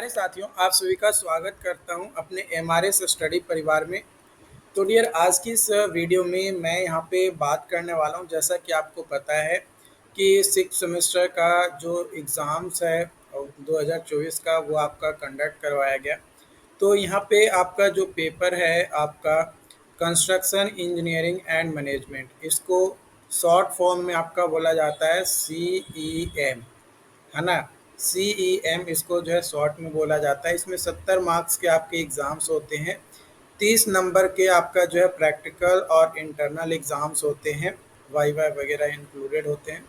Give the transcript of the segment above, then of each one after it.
हमारे साथियों, आप सभी का स्वागत करता हूं अपने एमआरएस स्टडी परिवार में। तो डियर, आज की इस वीडियो में मैं यहां पे बात करने वाला हूं। जैसा कि आपको पता है कि सिक्स सेमेस्टर का जो एग्ज़ाम्स है 2024 का, वो आपका कंडक्ट करवाया गया। तो यहाँ पे आपका जो पेपर है आपका कंस्ट्रक्शन इंजीनियरिंग एंड मैनेजमेंट, इसको शॉर्ट फॉर्म में आपका बोला जाता है CEM, है ना। CEM इसको जो है शॉर्ट में बोला जाता है। इसमें 70 मार्क्स के आपके एग्ज़ाम्स होते हैं। 30 नंबर के आपका जो है प्रैक्टिकल और इंटरनल एग्ज़ाम्स होते हैं, वाइवा वगैरह इंक्लूडेड होते हैं।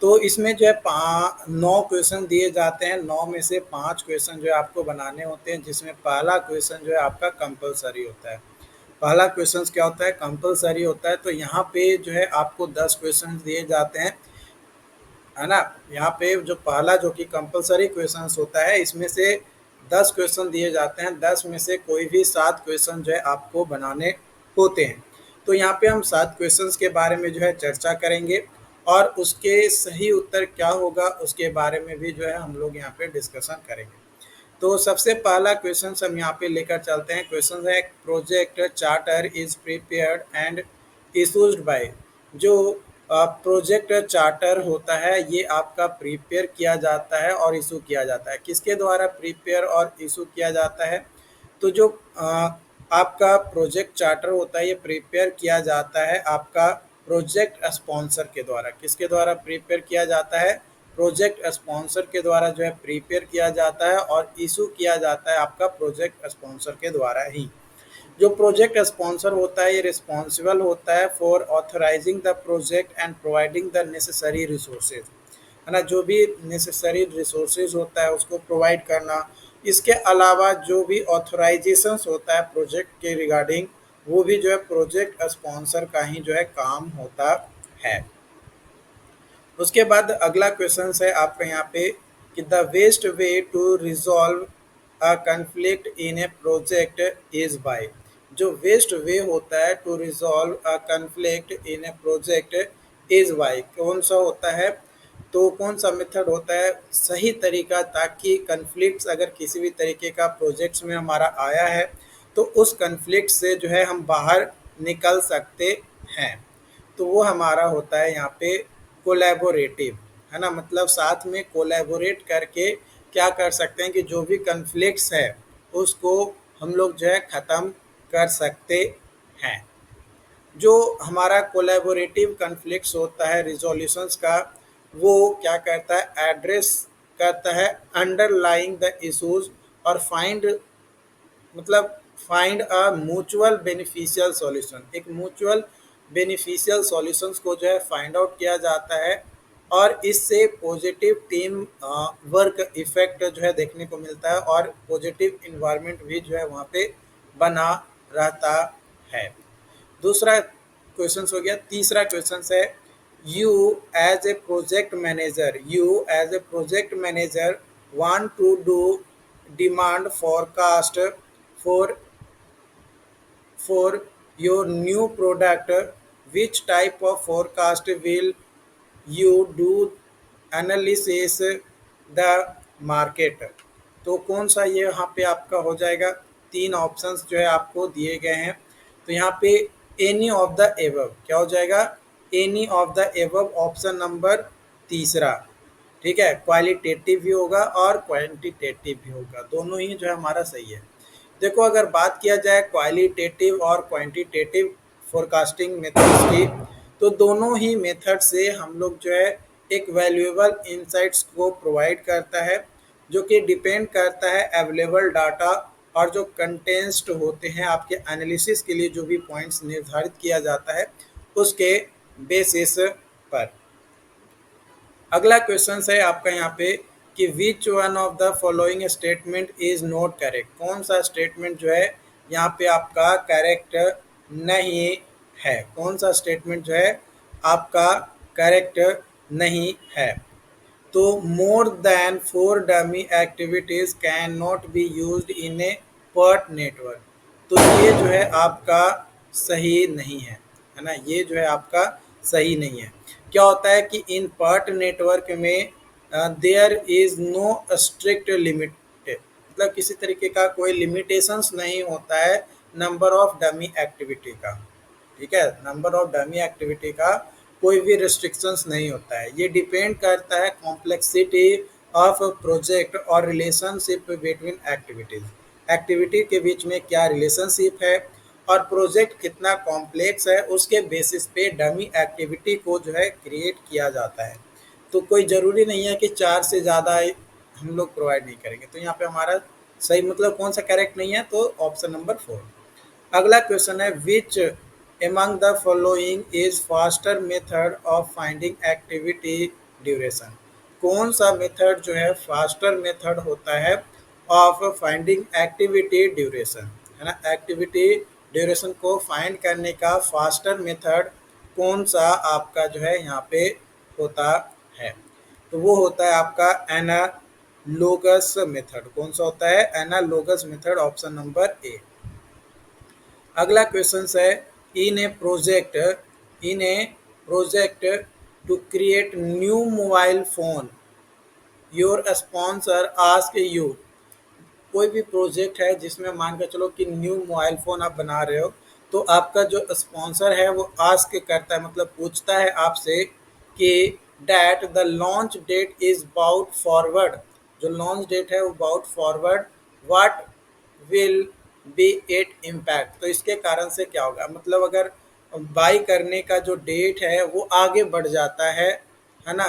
तो इसमें जो है 9 क्वेश्चन दिए जाते हैं। 9 में से 5 क्वेश्चन जो है आपको बनाने होते हैं, जिसमें पहला क्वेश्चन जो है आपका कंपलसरी होता है। पहला क्वेश्चन क्या होता है? कंपलसरी होता है। तो यहाँ पे जो है आपको 10 क्वेश्चन दिए जाते हैं, है ना। यहाँ पे जो पहला जो कि कंपलसरी क्वेश्चंस होता है, इसमें से 10 क्वेश्चन दिए जाते हैं। 10 में से कोई भी 7 क्वेश्चन जो है आपको बनाने होते हैं। तो यहाँ पे हम 7 क्वेश्चंस के बारे में जो है चर्चा करेंगे, और उसके सही उत्तर क्या होगा उसके बारे में भी जो है हम लोग यहाँ पे डिस्कशन करेंगे। तो सबसे पहला क्वेश्चन हम यहाँ पे लेकर चलते हैं। क्वेश्चन है, project charter is prepared and issued by. जो प्रोजेक्ट चार्टर होता है, ये आपका प्रिपेयर किया जाता है और इशू किया जाता है। किसके द्वारा प्रिपेयर और इशू किया जाता है? तो जो आपका प्रोजेक्ट चार्टर होता है, ये प्रिपेयर किया जाता है आपका प्रोजेक्ट स्पॉन्सर के द्वारा। किसके द्वारा प्रिपेयर किया जाता है? प्रोजेक्ट स्पॉन्सर के द्वारा जो है प्रिपेयर किया जाता है, और इशू किया जाता है आपका प्रोजेक्ट स्पॉन्सर के द्वारा ही। जो प्रोजेक्ट स्पॉन्सर होता है, ये रिस्पॉन्सिबल होता है for authorising the project and providing the necessary resources, है ना। जो भी नेसेसरी रिसोर्सेज होता है उसको प्रोवाइड करना। इसके अलावा जो भी ऑथराइजेशंस होता है प्रोजेक्ट के रिगार्डिंग, वो भी जो है प्रोजेक्ट स्पॉन्सर का ही जो है काम होता है। उसके बाद अगला क्वेश्चन है आपका यहाँ पे कि the best way to resolve a conflict in a project is by. जो बेस्ट वे होता है to resolve a conflict in a project is by, कौन सा होता है? तो कौन सा मेथड होता है सही तरीका, ताकि कन्फ्लिक्ट्स अगर किसी भी तरीके का प्रोजेक्ट्स में हमारा आया है तो उस कन्फ्लिक्ट से जो है हम बाहर निकल सकते हैं। तो वो हमारा होता है यहाँ पे कोलैबोरेटिव, है ना। मतलब साथ में कोलैबोरेट करके क्या कर सकते हैं कि जो भी कन्फ्लिक्ट्स है उसको हम लोग जो है ख़त्म कर सकते हैं। जो हमारा कोलैबोरेटिव कन्फ्लिक्ट्स होता है रिजोल्यूशंस का, वो क्या करता है? एड्रेस करता है अंडरलाइंग द इश्यूज, और find a mutual beneficial solution. एक म्यूचुअल बेनिफिशियल सॉल्यूशंस को जो है फाइंड आउट किया जाता है, और इससे पॉजिटिव टीम वर्क इफेक्ट जो है देखने को मिलता है, और पॉजिटिव इन्वायरमेंट भी जो है वहाँ पे बना रहता है। दूसरा क्वेश्चन हो गया। तीसरा क्वेश्चन है, you as a project manager want to do demand forecast for for your new product. Which type of forecast will you do analysis the market? तो कौन सा ये यहाँ पे आपका हो जाएगा? 3 ऑप्शंस जो है आपको दिए गए हैं। तो यहाँ पे एनी ऑफ द एबव क्या हो जाएगा? Any of the above, option number तीसरा। ठीक है, क्वालिटेटिव भी होगा और क्वांटिटेटिव भी होगा, दोनों ही जो है हमारा सही है। देखो, अगर बात किया जाए क्वालिटेटिव और क्वांटिटेटिव फोरकास्टिंग मेथड्स की, तो दोनों ही मेथड से हम लोग जो है एक वैल्यूएबल इंसाइट्स को प्रोवाइड करता है, जो कि डिपेंड करता है अवेलेबल डाटा और जो कंटेंट्स होते हैं आपके एनालिसिस के लिए जो भी पॉइंट्स निर्धारित किया जाता है उसके बेसिस पर। अगला क्वेश्चन है आपका यहाँ पे कि which one of the following statement is not correct. कौन सा स्टेटमेंट जो है यहाँ पे आपका करेक्ट नहीं है? कौन सा स्टेटमेंट जो है आपका करेक्ट नहीं है? तो more than 4 dummy activities can not be used in a PERT network. तो ये जो है आपका सही नहीं है ना। ये जो है आपका सही नहीं है। क्या होता है कि इन पर्ट नेटवर्क में there is no strict limit, मतलब किसी तरीके का कोई लिमिटेशंस नहीं होता है नंबर ऑफ डमी एक्टिविटी का। ठीक है, नंबर ऑफ डमी एक्टिविटी का कोई भी रिस्ट्रिक्शंस नहीं होता है। ये डिपेंड करता है कॉम्प्लेक्सिटी ऑफ प्रोजेक्ट और रिलेशनशिप बिटवीन एक्टिविटीज। एक्टिविटी के बीच में क्या रिलेशनशिप है और प्रोजेक्ट कितना कॉम्प्लेक्स है, उसके बेसिस पे डमी एक्टिविटी को जो है क्रिएट किया जाता है। तो कोई ज़रूरी नहीं है कि 4 से ज़्यादा हम लोग प्रोवाइड नहीं करेंगे। तो यहाँ पे हमारा सही मतलब कौन सा करेक्ट नहीं है, तो ऑप्शन नंबर 4। अगला क्वेश्चन है, which among the following is faster method of finding activity duration. कौन सा मेथड जो है फास्टर मेथड होता है ऑफ फाइंडिंग एक्टिविटी ड्यूरेशन, है ना। एक्टिविटी ड्यूरेशन को फाइंड करने का फास्टर मेथड कौन सा आपका जो है यहाँ पे होता है, तो वो होता है आपका एनालोगस मेथड। कौन सा होता है, analogous method, option number A. अगला क्वेश्चन है, in a project in a project to create new mobile phone your sponsor ask you. कोई भी प्रोजेक्ट है जिसमें मान के चलो कि न्यू मोबाइल फ़ोन आप बना रहे हो, तो आपका जो स्पॉन्सर है वो आस्क करता है, मतलब पूछता है आपसे कि that the launch date is bout forward. जो लॉन्च डेट है वो bout forward, what will be it impact. तो इसके कारण से क्या होगा, मतलब अगर बाई करने का जो डेट है वो आगे बढ़ जाता है ना,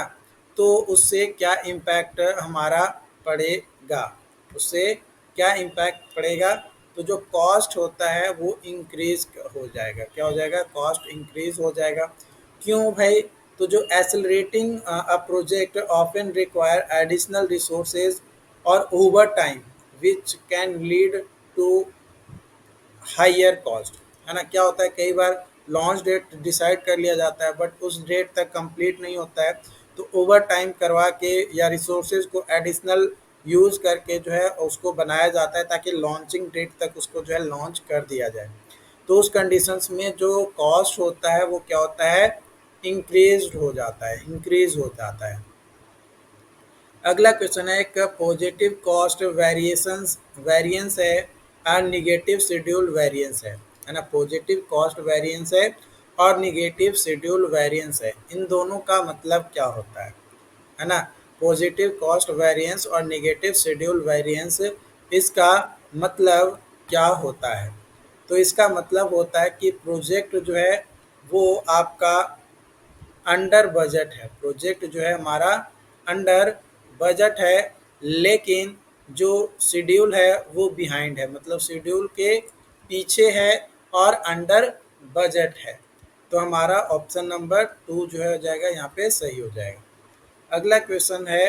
तो उससे क्या इम्पैक्ट हमारा पड़ेगा, उससे क्या इम्पैक्ट पड़ेगा, तो जो कॉस्ट होता है वो इंक्रीज हो जाएगा। क्या हो जाएगा, कॉस्ट इंक्रीज हो जाएगा। क्यों भाई, तो जो accelerating a project often require additional resources और over time which can lead to higher cost, है ना। क्या होता है, कई बार लॉन्च डेट डिसाइड कर लिया जाता है बट उस डेट तक कंप्लीट नहीं होता है, तो ओवर टाइम करवा के या रिसोर्सेज को एडिशनल यूज़ करके जो है उसको बनाया जाता है ताकि लॉन्चिंग डेट तक उसको जो है लॉन्च कर दिया जाए। तो उस कंडीशंस में जो कॉस्ट होता है वो क्या होता है, इंक्रीज हो जाता है, इंक्रीज हो जाता है। अगला क्वेश्चन है, एक पॉजिटिव कॉस्ट वेरिएशंस वेरिएंस है और निगेटिव शेड्यूल वेरिएंस है ना। पॉजिटिव कॉस्ट वेरिएंस है और निगेटिव शेड्यूल वेरिएंस है, इन दोनों का मतलब क्या होता है ना। पॉजिटिव कॉस्ट वेरिएंस और निगेटिव शेड्यूल वेरिएंस, इसका मतलब क्या होता है, तो इसका मतलब होता है कि प्रोजेक्ट जो है वो आपका अंडर बजट है, प्रोजेक्ट जो है हमारा अंडर बजट है, लेकिन जो शेड्यूल है वो बिहाइंड है, मतलब शेड्यूल के पीछे है और अंडर बजट है। तो हमारा ऑप्शन नंबर 2 जो है हो जाएगा यहाँ पे सही हो जाएगा। अगला क्वेश्चन है,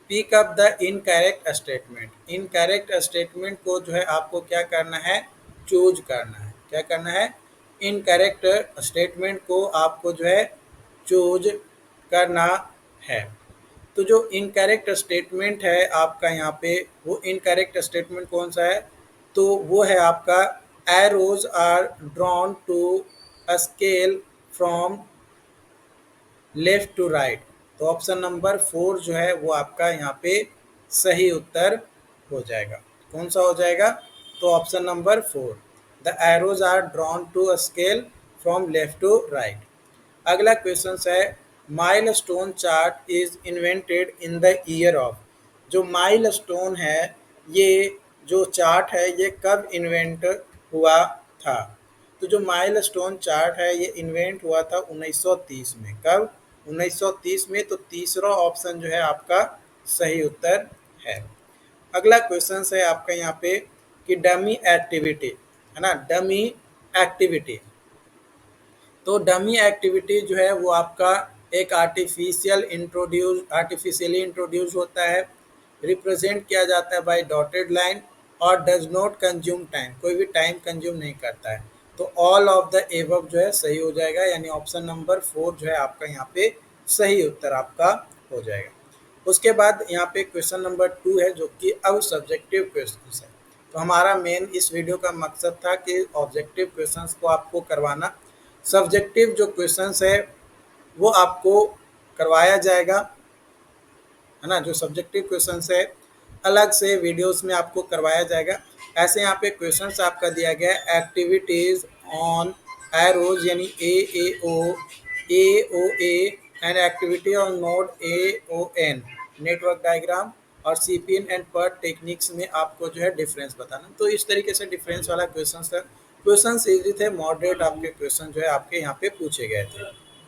pick up the incorrect statement. Incorrect statement को जो है आपको क्या करना है, चूज करना है। क्या करना है, इनकरेक्ट स्टेटमेंट को आपको जो है चूज करना है। तो जो इनकरेक्ट स्टेटमेंट है आपका यहाँ पे, वो इनकरेक्ट स्टेटमेंट कौन सा है, तो वो है आपका arrows are drawn to a scale from left to right. तो ऑप्शन नंबर 4 जो है वो आपका यहाँ पे सही उत्तर हो जाएगा। कौन सा हो जाएगा, तो option number 4, the arrows are drawn to a scale from left to right. अगला क्वेश्चन है, milestone chart is invented in the year of. जो माइलस्टोन है, ये जो चार्ट है ये कब इन्वेंट हुआ था, तो जो माइलस्टोन चार्ट है ये इन्वेंट हुआ था 1930 में। कब, 1930 में। तो तीसरा ऑप्शन जो है आपका सही उत्तर है। अगला क्वेश्चन है आपका यहाँ पे कि डमी एक्टिविटी, है ना, डमी एक्टिविटी। तो डमी एक्टिविटी जो है वो आपका एक आर्टिफिशियली इंट्रोड्यूस होता है, रिप्रेजेंट किया जाता है बाय डॉटेड लाइन और डज नॉट कंज्यूम टाइम, कोई भी टाइम कंज्यूम नहीं करता है। तो ऑल ऑफ द एबव जो है सही हो जाएगा, यानी ऑप्शन नंबर 4 जो है आपका यहाँ पे सही उत्तर आपका हो जाएगा। उसके बाद यहाँ पे क्वेश्चन नंबर 2 है जो कि अब सब्जेक्टिव क्वेश्चन है। तो हमारा मेन इस वीडियो का मकसद था कि ऑब्जेक्टिव क्वेश्चंस को आपको करवाना। सब्जेक्टिव जो क्वेश्चंस है वो आपको करवाया जाएगा, है ना। जो सब्जेक्टिव क्वेश्चंस है अलग से वीडियोस में आपको करवाया जाएगा। ऐसे यहाँ पे क्वेश्चंस आपका दिया गया है, एक्टिविटीज़ ऑन एरोज यानी A O A and activity on node AON, network diagram और CPN एंड PERT टेक्निक्स में आपको जो है डिफरेंस बताना। तो इस तरीके से डिफरेंस वाला क्वेश्चन था। क्वेश्चन इजी थे, मॉडरेट आपके क्वेश्चन जो है आपके यहाँ पे पूछे गए थे।